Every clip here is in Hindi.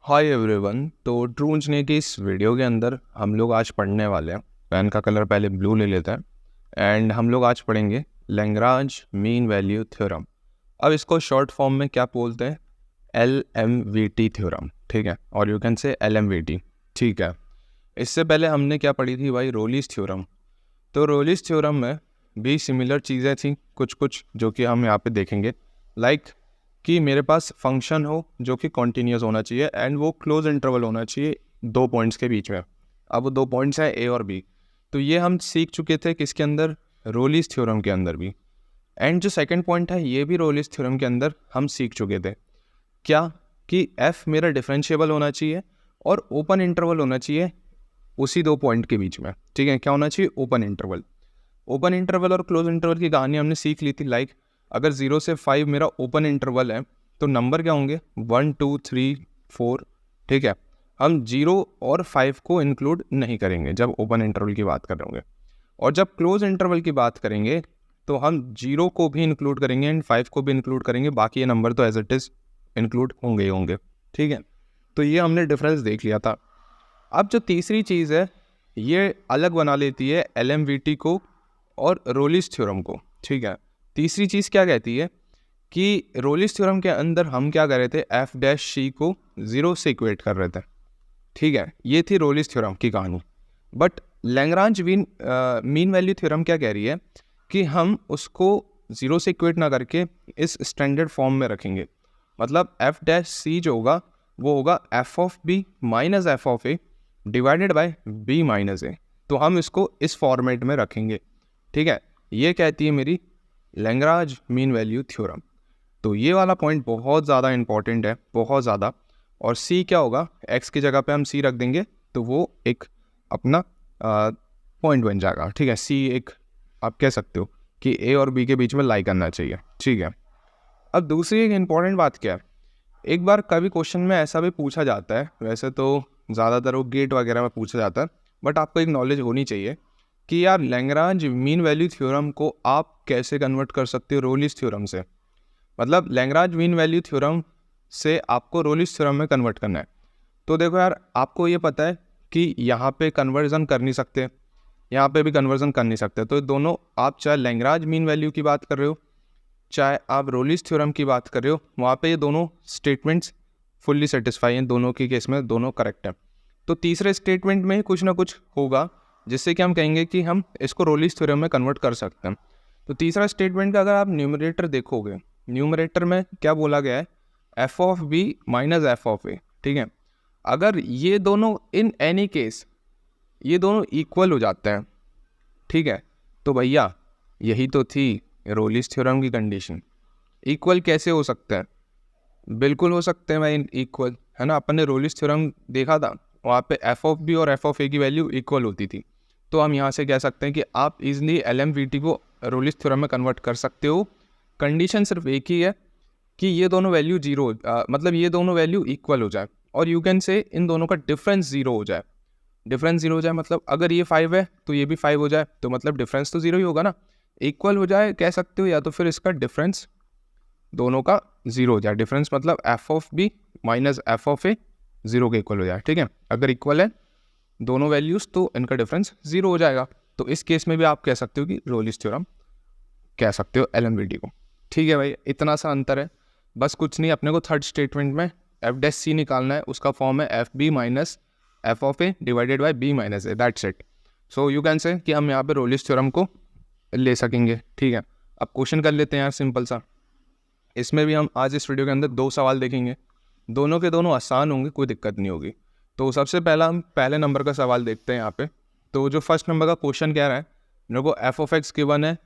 Hi everyone. तो ट्रू इंजीनियर की इस वीडियो के अंदर हम लोग आज पढ़ने वाले हैं। पेन का कलर पहले ब्लू ले लेते हैं एंड हम लोग आज पढ़ेंगे लैग्रांज मीन वैल्यू थ्योरम। अब इसको शॉर्ट फॉर्म में क्या बोलते हैं? LMVT थ्योरम, ठीक है, और यू कैन से LMVT, ठीक है। इससे पहले हमने क्या पढ़ी थी भाई? रोलिस थ्योरम। तो रोलिस थ्योरम में भी सिमिलर चीज़ें थी कुछ जो कि हम यहाँ पे देखेंगे, लाइक कि मेरे पास फंक्शन हो जो कि कॉन्टीन्यूस होना चाहिए एंड वो क्लोज इंटरवल होना चाहिए दो पॉइंट्स के बीच में। अब वो दो पॉइंट्स हैं A और B। तो ये हम सीख चुके थे किसके अंदर? रोलिस थ्योरम के अंदर भी। एंड जो सेकंड पॉइंट है ये भी रोलिस थ्योरम के अंदर हम सीख चुके थे। क्या? कि f मेरा डिफरेंशिएबल होना चाहिए और ओपन इंटरवल होना चाहिए उसी दो पॉइंट के बीच में, ठीक है। क्या होना चाहिए? Open interval. ओपन इंटरवल और क्लोज इंटरवल की कहानी हमने सीख ली थी। लाइक अगर 0 से 5 मेरा ओपन इंटरवल है तो नंबर क्या होंगे? 1 2 3 4, ठीक है। हम 0 और 5 को इंक्लूड नहीं करेंगे जब ओपन इंटरवल की बात कर रहे होंगे, और जब क्लोज इंटरवल की बात करेंगे तो हम 0 को भी इंक्लूड करेंगे एंड 5 को भी इंक्लूड करेंगे। बाकी ये नंबर तो एज इट इज़ इंक्लूड होंगे ही होंगे, ठीक है। तो ये हमने डिफरेंस देख लिया था। अब जो तीसरी चीज़ है ये अलग बना लेती है LMVT को और रोलिस थ्योरम को, ठीक है। तीसरी चीज़ क्या कहती है कि रोलिस थ्योरम के अंदर हम क्या कर रहे थे? F' को 0 से इक्वेट कर रहे थे, ठीक है। ये थी रोलिस थ्योरम की कहानी। But Lagrange mean value theorem क्या कह रही है कि हम उसको 0 से इक्वेट ना करके इस स्टैंडर्ड फॉर्म में रखेंगे। मतलब F' जो होगा वो होगा f(b) minus f(a) divided by b minus a। तो हम इसको इस फॉर्मेट में रखेंगे, ठीक है। ये कहती है मेरी लैग्रांज मीन वैल्यू थ्योरम। तो ये वाला पॉइंट बहुत ज़्यादा इंपॉर्टेंट है, बहुत ज़्यादा। और c क्या होगा? x की जगह पे हम c रख देंगे तो वो एक अपना पॉइंट बन जाएगा, ठीक है। c एक आप कह सकते हो कि a और b के बीच में लाई करना चाहिए, ठीक है। अब दूसरी एक इम्पॉर्टेंट बात क्या है? एक बार कभी क्वेश्चन में ऐसा भी पूछा जाता है, वैसे तो ज़्यादातर वो गेट वगैरह में पूछा जाता है, बट आपको एक नॉलेज होनी चाहिए कि यार लैग्रांज मीन वैल्यू थ्योरम को आप कैसे कन्वर्ट कर सकते हो रोलिस थ्योरम से। मतलब लैग्रांज मीन वैल्यू थ्योरम से आपको रोलिस थ्योरम में कन्वर्ट करना है। तो देखो यार, आपको ये पता है कि यहाँ पे कन्वर्जन कर नहीं सकते, यहाँ पे भी कन्वर्जन कर नहीं सकते। तो दोनों, आप चाहे लैग्रांज मीन वैल्यू की बात कर रहे हो चाहे आप रोलिस थ्योरम की बात कर रहे हो, वहाँ पे ये दोनों स्टेटमेंट्स फुल्ली सेटिस्फाई हैं, दोनों के केस में दोनों करेक्ट हैं। तो तीसरे स्टेटमेंट में कुछ ना कुछ होगा जिससे कि हम कहेंगे कि हम इसको रोलिस थ्योरम में कन्वर्ट कर सकते हैं। तो तीसरा स्टेटमेंट का अगर आप न्यूमरेटर देखोगे, न्यूमरेटर में क्या बोला गया है? f(b) माइनस f(a), ठीक है। अगर ये दोनों इन एनी केस ये दोनों इक्वल हो जाते हैं, ठीक है, तो भैया यही तो थी रोलिस थ्योरम की कंडीशन। इक्वल कैसे हो सकते हैं? बिल्कुल हो सकते हैं भाई इक्वल, है ना। अपन ने रोलिस थ्योरम देखा था, वहाँ पे f(b) और f(a) की वैल्यू इक्वल होती थी। तो हम यहाँ से कह सकते हैं कि आप इजली LMVT को रोलिस थ्योरम में कन्वर्ट कर सकते हो। कंडीशन सिर्फ एक ही है कि ये दोनों वैल्यू जीरो, मतलब ये दोनों वैल्यू इक्वल हो जाए, और यू कैन से इन दोनों का डिफरेंस जीरो हो जाए। डिफरेंस जीरो हो जाए मतलब अगर ये 5 है तो ये भी 5 हो जाए, तो मतलब डिफरेंस तो जीरो ही होगा ना। इक्वल हो जाए कह सकते हो, या तो फिर इसका डिफरेंस दोनों का जीरो हो जाए। डिफरेंस मतलब f(b) माइनस f(a) जीरो के इक्वल हो जाए, ठीक है। अगर इक्वल है दोनों वैल्यूज़ तो इनका डिफरेंस जीरो हो जाएगा। तो इस केस में भी आप कह सकते हो कि रोलिस थ्योरम कह सकते हो LMVT को, ठीक है भाई। इतना सा अंतर है, बस कुछ नहीं। अपने को थर्ड स्टेटमेंट में f' निकालना है, उसका फॉर्म है f(b) minus f(a) divided by b minus a, that's it. So you can से कि हम यहाँ पे रोलिस थ्योरम को ले सकेंगे, ठीक है। अब क्वेश्चन कर लेते हैं यार, सिंपल सा। इसमें भी हम आज इस वीडियो के अंदर दो सवाल देखेंगे, दोनों के दोनों आसान होंगे, कोई दिक्कत नहीं होगी। तो सबसे पहला हम पहले नंबर का सवाल देखते हैं यहाँ पे। तो जो फर्स्ट नंबर का क्वेश्चन कह रहा है, मेरे को f(x) गिवन है,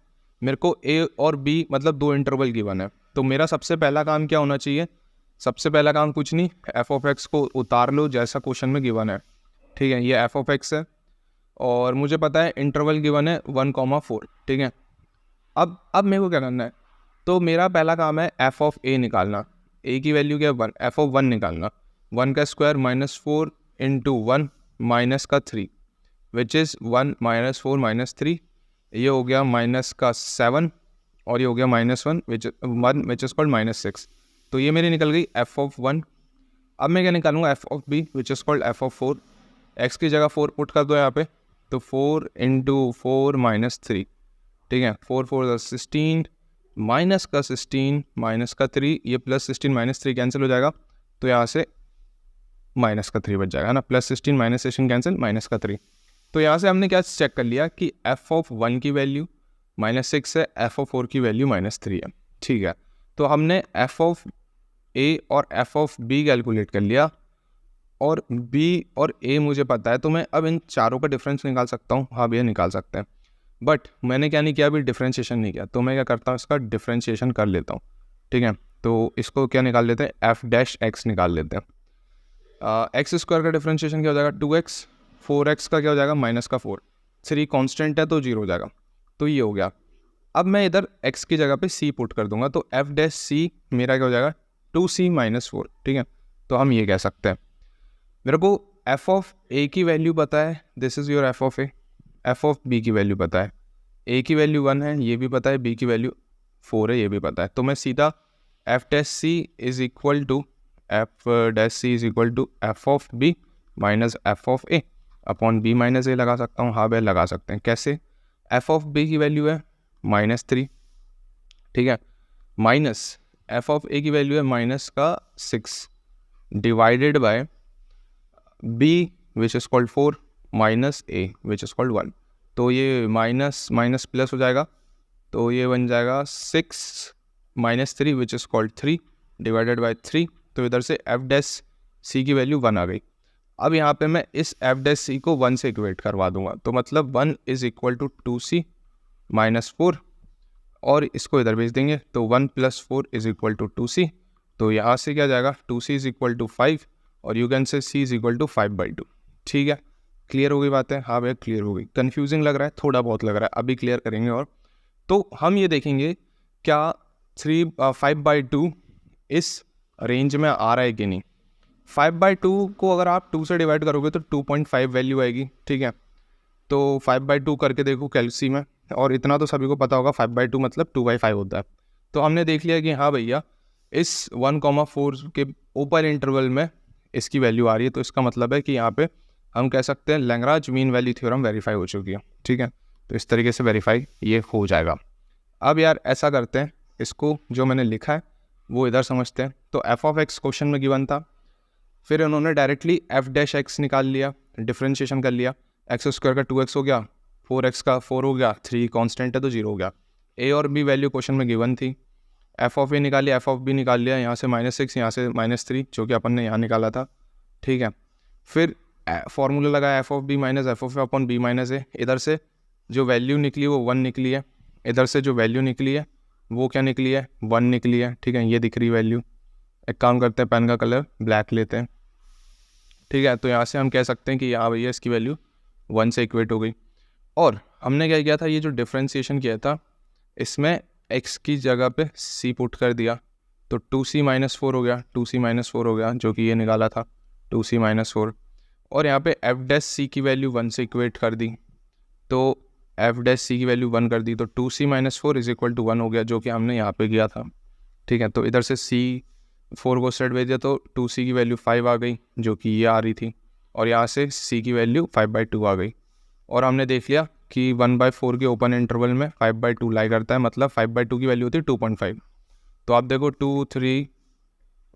मेरे को a और b मतलब दो इंटरवल गिवन है। तो मेरा सबसे पहला काम क्या होना चाहिए? सबसे पहला काम कुछ नहीं, f(x) को उतार लो जैसा क्वेश्चन में गिवन है, ठीक है। ये f(x) है और मुझे पता है इंटरवल गिवन है 1,4, ठीक है। अब मेरे को क्या करना है? तो मेरा पहला काम है f(a) निकालना। a की वैल्यू क्या है? 1, f(1) निकालना। 1 का स्क्वायर माइनस 4 इंटू 1 माइनस का 3 विच इज़ 1 माइनस 4 माइनस 3, ये हो गया माइनस का 7, और ये हो गया minus 1 which is called minus 6। तो ये मेरी निकल गई f(1). अब मैं क्या निकालूंगा, f of b which is called f of 4। X की जगह 4 पुट कर दो यहाँ पे, तो 4 इंटू 4 माइनस 3, ठीक है। 4 4 16, माइनस का 16 माइनस का 3, ये प्लस 16 माइनस 3 कैंसिल हो जाएगा, तो यहाँ से माइनस का 3 बच जाएगा ना, प्लस 16 माइनस 16 कैंसिल, माइनस का 3। तो यहाँ से हमने क्या चेक कर लिया कि एफ ऑफ 1 की वैल्यू -6 है, एफ ऑफ 4 की वैल्यू -3 है, ठीक है। तो हमने एफ ऑफ ए और एफ ऑफ बी कैलकुलेट कर लिया, और बी और ए मुझे पता है, तो मैं अब इन चारों का डिफरेंस निकाल सकता हूँ। हाँ भैया निकाल सकते हैं, बट मैंने क्या नहीं किया, अभी डिफरेंशिएशन नहीं किया, तो मैं क्या करता हूँ, इसका डिफरेंशिएशन कर लेता हूँ, ठीक है। तो इसको क्या निकाल लेते हैं, एफ डैश एक्स निकाल लेते हैं। एक्स स्क्वायर का डिफरेंशिएशन क्या हो जाएगा, 2x, 4x का क्या हो जाएगा, -4, 3 कांस्टेंट है तो 0 हो जाएगा, तो ये हो गया। अब मैं इधर x की जगह पे c पुट कर दूंगा, तो एफ डैश सी मेरा क्या हो जाएगा, 2c - 4, ठीक है। तो हम ये कह सकते हैं, मेरे को एफ ऑफ ए की वैल्यू पता है, this is your f of a, f of B की वैल्यू पता है, ए की वैल्यू 1 है ये भी पता है, बी की वैल्यू 4 है ये भी पता है, तो मैं सीधा F dash C is equal to F dash C is equal to F of B minus F of A upon B minus A लगा सकता हूँ। हाँ भाई लगा सकते हैं, कैसे, एफ ऑफ बी की वैल्यू है -3, ठीक है, माइनस एफ ऑफ ए की वैल्यू है -6 divided by b which is called 4 minus a which is called 1, तो ये माइनस माइनस प्लस हो जाएगा, तो ये बन जाएगा 6 - 3 विच इज़ कॉल्ड 3 डिवाइडेड बाय 3, तो इधर से एफ डैश सी की वैल्यू 1 आ गई। अब यहाँ पे मैं इस एफ डैश सी को 1 से इक्वेट करवा दूंगा, तो मतलब 1 इज़ इक्वल टू 2c -4, और इसको इधर भेज देंगे, तो 1 + 4 इज़ इक्वल टू 2c, तो यहाँ से क्या जाएगा, 2c इज़ इक्वल टू 5, और you can say c is equal to 5/2, ठीक है। क्लियर हो गई बात है, हाँ भैया क्लियर हो गई। कन्फ्यूजिंग लग रहा है, थोड़ा बहुत लग रहा है, अभी क्लियर करेंगे। और तो हम ये देखेंगे क्या 5/2 इस रेंज में आ रहा है कि नहीं। 5/2 को अगर आप 2 से डिवाइड करोगे तो 2.5 वैल्यू आएगी, ठीक है। तो 5/2 करके देखो कैलसी में, और इतना तो सभी को पता होगा 5/2 मतलब 2/5 होता है। तो हमने देख लिया कि हाँ भैया इस 1,4 के ऊपर इंटरवल में इसकी वैल्यू आ रही है, तो इसका मतलब है कि यहाँ पे हम कह सकते हैं Lagrange mean value theorem verify हो चुकी है, ठीक है। तो इस तरीके से वेरीफाई ये हो जाएगा। अब यार ऐसा करते हैं, इसको जो मैंने लिखा है वो इधर समझते हैं। तो एफ ऑफ एक्स क्वेश्चन में गिवन था, फिर उन्होंने डायरेक्टली एफ डैश एक्स निकाल लिया, डिफ्रेंशिएशन कर लिया, एक्स स्क्वायर का 2x हो गया, 4x का 4 हो गया, 3 कांस्टेंट है तो 0 हो गया। ए और बी वैल्यू क्वेश्चन में गिवन थी, एफ ऑफ ए निकाल लिया, एफ ऑफ बी निकाल लिया, यहाँ से -6 यहाँ से -3 जो कि अपन ने यहाँ निकाला था, ठीक है। फिर फॉर्मूला लगाया F of B minus F of A upon B minus A, इधर से जो वैल्यू निकली वो 1 निकली है, इधर से जो वैल्यू निकली है वो क्या निकली है, 1 निकली है, ठीक है। ये दिख रही वैल्यू, एक काम करते हैं पेन का कलर ब्लैक लेते हैं, ठीक है। तो यहाँ से हम कह सकते हैं कि यहाँ भैया इसकी वैल्यू 1 से इक्वेट हो गई। और हमने क्या किया था, ये जो डिफ्रेंशिएशन किया था इसमें x की जगह पे c पुट कर दिया, तो 2c - 4 हो गया, 2c - 4 हो गया जो कि ये निकाला था 2c - 4, और यहाँ पे एफ डैश सी की वैल्यू 1 से इक्वेट कर दी, तो एफ डैश सी की वैल्यू 1 कर दी, तो 2c - 4 इज इक्वल टू 1 हो गया जो कि हमने यहाँ पे किया था, ठीक है। तो इधर से c 4 को सेट भेज दिया, तो 2c की वैल्यू 5 आ गई जो कि ये आ रही थी, और यहाँ से c की वैल्यू 5/2 आ गई। और हमने देख लिया कि 1/4 के ओपन इंटरवल में 5/2 लाई करता है, मतलब 5/2 की वैल्यू होती है 2.5। तो आप देखो 2, 3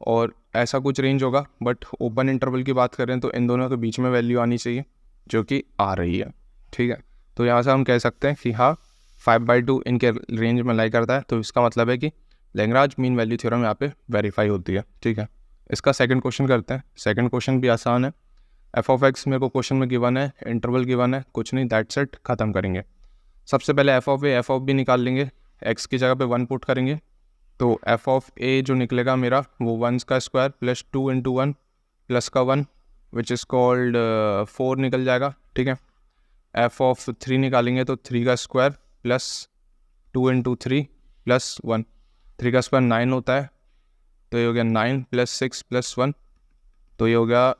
और ऐसा कुछ रेंज होगा, बट ओपन इंटरवल की बात करें तो इन दोनों के बीच में वैल्यू आनी चाहिए जो कि आ रही है, ठीक है। तो यहाँ से हम कह सकते हैं कि हाँ 5/2 इनके रेंज में लाई करता है, तो इसका मतलब है कि लैग्रांज मीन वैल्यू थ्योरम यहाँ पे वेरीफाई होती है, ठीक है। इसका सेकंड क्वेश्चन करते हैं। सेकंड क्वेश्चन भी आसान है, एफ ऑफ एक्स मेरे को क्वेश्चन में गिवन है, इंटरवल गिवन है, कुछ नहीं, दैट सेट खत्म करेंगे। सबसे पहले f of a f of b निकाल लेंगे, एक्स की जगह पे 1 पुट करेंगे, तो एफ ऑफ ए जो निकलेगा मेरा वो 1 का स्क्वायर प्लस 2 × 1 प्लस का 1 विच इज़ कॉल्ड 4 निकल जाएगा, ठीक है। एफ ऑफ 3 निकालेंगे तो 3 का स्क्वायर प्लस 2 × 3 प्लस 1, 3 का स्क्वायर 9 होता है, तो ये हो गया 9 + 6 + 1, तो ये हो गया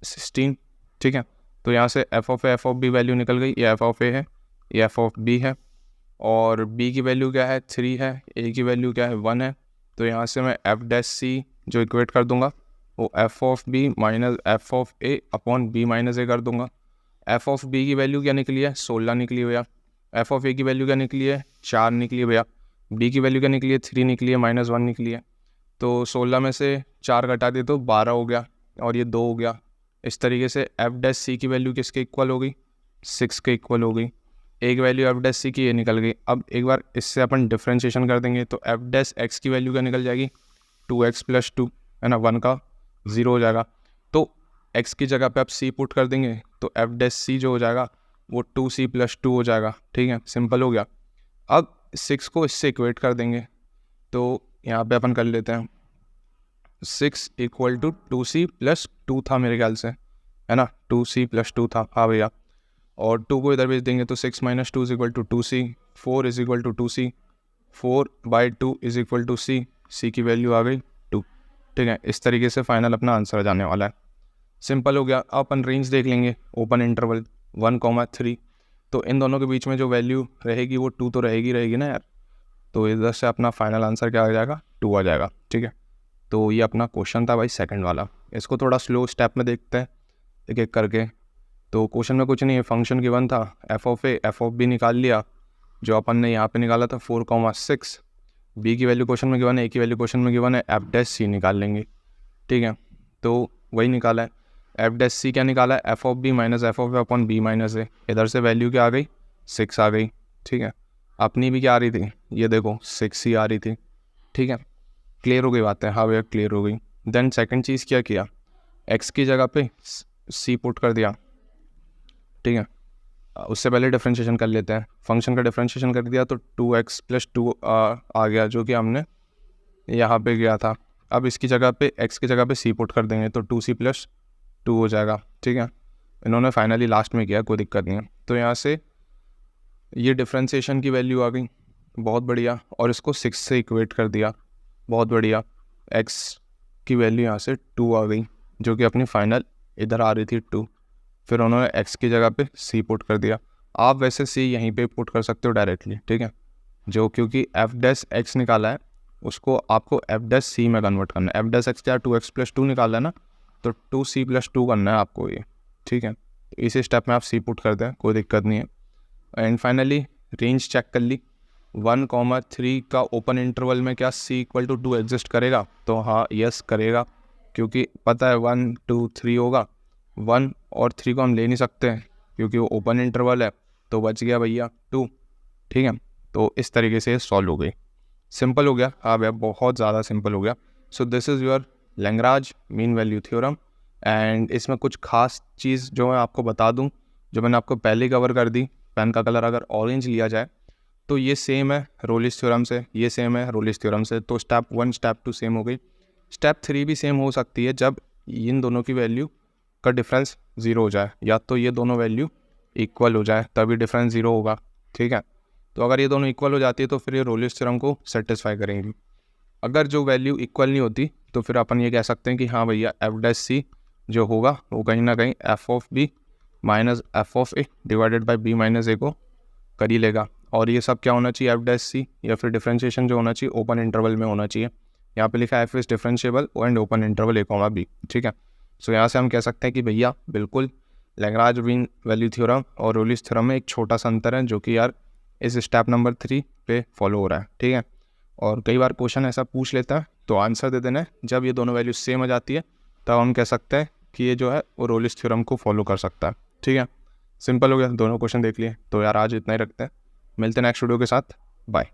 16, ठीक है। तो यहाँ से f of a f of b value निकल गई, ये एफ ऑफ ए है, ये एफ ऑफ बी है, और बी की वैल्यू क्या है 3 है, ए की वैल्यू क्या है 1 है, तो यहाँ से मैं एफ डैश सी जो इक्वेट कर दूंगा वो F of B minus F of A upon B minus A कर दूंगा। एफ ऑफ बी की वैल्यू क्या निकली है, 16 निकली भैया। एफ ऑफ ए की वैल्यू क्या निकली है, 4 निकली भैया। बी की वैल्यू क्या निकली है, 3 निकली है, -1 निकली है। तो 16 में से 4 घटा दिए तो 12 हो गया और ये 2 हो गया। इस तरीके से एफ डैश सी की वैल्यू किसके इक्वल हो गई, 6 के इक्वल हो गई। एक वैल्यू एफ डैश सी की ये निकल गई। अब एक बार इससे अपन डिफ्रेंशिएशन कर देंगे तो एफ डैश एक्स की वैल्यू क्या निकल जाएगी, 2x + 2 है ना, 1 का 0 हो जाएगा। तो x की जगह पे आप c पुट कर देंगे तो एफ डैश सी जो हो जाएगा वो 2c + 2 हो जाएगा। ठीक है, सिंपल हो गया। अब 6 को इससे इक्वेट कर देंगे तो यहाँ पे अपन कर लेते हैं 6 = 2c + 2 था मेरे ख्याल से, है ना, 2c + 2 था, हाँ भैया। और 2 को इधर भेज देंगे तो 6 - 2 = 2c, 4 = 2c, 4/2 = c, c की वैल्यू आ गई 2। ठीक है, इस तरीके से फाइनल अपना आंसर आ जाने वाला है। सिंपल हो गया। अब अपन रेंज देख लेंगे, ओपन इंटरवल 1, 3। तो इन दोनों के बीच में जो वैल्यू रहेगी वो 2 तो रहेगी ना यार। तो इधर से अपना फाइनल आंसर क्या आ जाएगा, 2 आ जाएगा। ठीक है, तो ये अपना क्वेश्चन था भाई सेकंड वाला। इसको थोड़ा स्लो स्टेप में देखते हैं एक एक करके। तो क्वेश्चन में कुछ नहीं है, फंक्शन गिवन था f of a, f of b निकाल लिया जो अपन ने यहाँ पे निकाला था 4, 6। बी की वैल्यू क्वेश्चन में गिवन है, ए की वैल्यू क्वेश्चन में गिवन है, एफ डैश सी निकाल लेंगे। ठीक है, तो वही निकाला है। एफ डैश सी क्या निकाला है, F of B minus F of A upon B minus A. इधर से वैल्यू क्या आ गई, 6 आ गई। ठीक है, अपनी भी क्या आ रही थी, ये देखो 6 ही आ रही थी। ठीक है, क्लियर हो गई बात है, हाँ भैया क्लियर हो गई। देन सेकंड चीज़ क्या किया, एक्स की जगह पे सी पुट कर दिया। ठीक है, उससे पहले डिफ्रेंशिएशन कर लेते हैं। फंक्शन का डिफ्रेंशिएशन कर दिया तो 2x + 2 आ गया जो कि हमने यहाँ पे किया था। अब इसकी जगह पे x की जगह पे c पुट कर देंगे तो 2c + 2 हो जाएगा। ठीक है, इन्होंने फाइनली लास्ट में किया, कोई दिक्कत नहीं है। तो यहाँ से ये डिफ्रेंशिएशन की वैल्यू आ गई, बहुत बढ़िया। और इसको 6 से इक्वेट कर दिया, बहुत बढ़िया। x की वैल्यू यहाँ से 2 आ गई जो कि अपनी फाइनल इधर आ रही थी 2। फिर उन्होंने x की जगह पे c पुट कर दिया। आप वैसे c यहीं पे पुट कर सकते हो डायरेक्टली। ठीक है, जो क्योंकि एफ डैश एक्स निकाला है उसको आपको एफ डैश सी में कन्वर्ट करना है। एफ डैश एक्स क्या 2x + 2 निकाला है ना, तो 2c + 2 करना है आपको ये। ठीक है, इसी स्टेप में आप c पुट कर दें, कोई दिक्कत नहीं है। एंड फाइनली रेंज चेक कर ली, 1, 3 का ओपन इंटरवल में क्या c = 2 एग्जिस्ट करेगा, तो हाँ यस करेगा, क्योंकि पता है 1, 2, 3 होगा। 1 और 3 को हम ले नहीं सकते हैं क्योंकि वो ओपन इंटरवल है, तो बच गया भैया 2। ठीक है, तो इस तरीके से सॉल्व हो गई। सिंपल हो गया, हाँ भैया बहुत ज़्यादा सिंपल हो गया। So this is your Lagrange mean value theorem. And इसमें कुछ खास चीज़ जो मैं आपको बता दूं, जो मैंने आपको पहले कवर कर दी। पेन का कलर अगर ऑरेंज लिया जाए तो ये सेम है रोलिस थ्योरम से, ये सेम है रोलिस थ्योरम से। तो स्टेप 1 स्टेप 2 सेम हो गई। स्टेप 3 भी सेम हो सकती है जब इन दोनों की वैल्यू का डिफरेंस 0 हो जाए, या तो ये दोनों वैल्यू इक्वल हो जाए तभी डिफरेंस 0 होगा। ठीक है, तो अगर ये दोनों इक्वल हो जाती है तो फिर ये रोलिस थ्योरम को सेटिस्फाई करेंगी। अगर जो वैल्यू इक्वल नहीं होती तो फिर अपन ये कह सकते हैं कि हाँ भैया एफ डैश सी जो होगा वो कहीं ना कहीं F of B minus F of A divided by B minus A को कर ही लेगा। और ये सब क्या होना चाहिए, एफ डैश सी या फिर डिफरेंशिएशन जो होना चाहिए ओपन इंटरवल में होना चाहिए। यहाँ पे लिखा है f is differentiable and open interval a comma b. ठीक है, सो यहाँ से हम कह सकते हैं कि भैया बिल्कुल लैग्रांज मीन वैल्यू थ्योरम और रोलिस थ्योरम में एक छोटा सा अंतर है जो कि यार इस स्टेप नंबर 3 पे फॉलो हो रहा है। ठीक है, और कई बार क्वेश्चन ऐसा पूछ लेता है तो आंसर दे देना है जब ये दोनों वैल्यू सेम आ जाती है, तब हम कह सकते हैं कि ये जो है वो रोलिस थ्योरम को फॉलो कर सकता है। ठीक है, सिंपल हो गया, दोनों क्वेश्चन देख लिए। तो यार आज इतना ही रखते हैं, मिलते हैं नेक्स्ट वीडियो के साथ, बाय।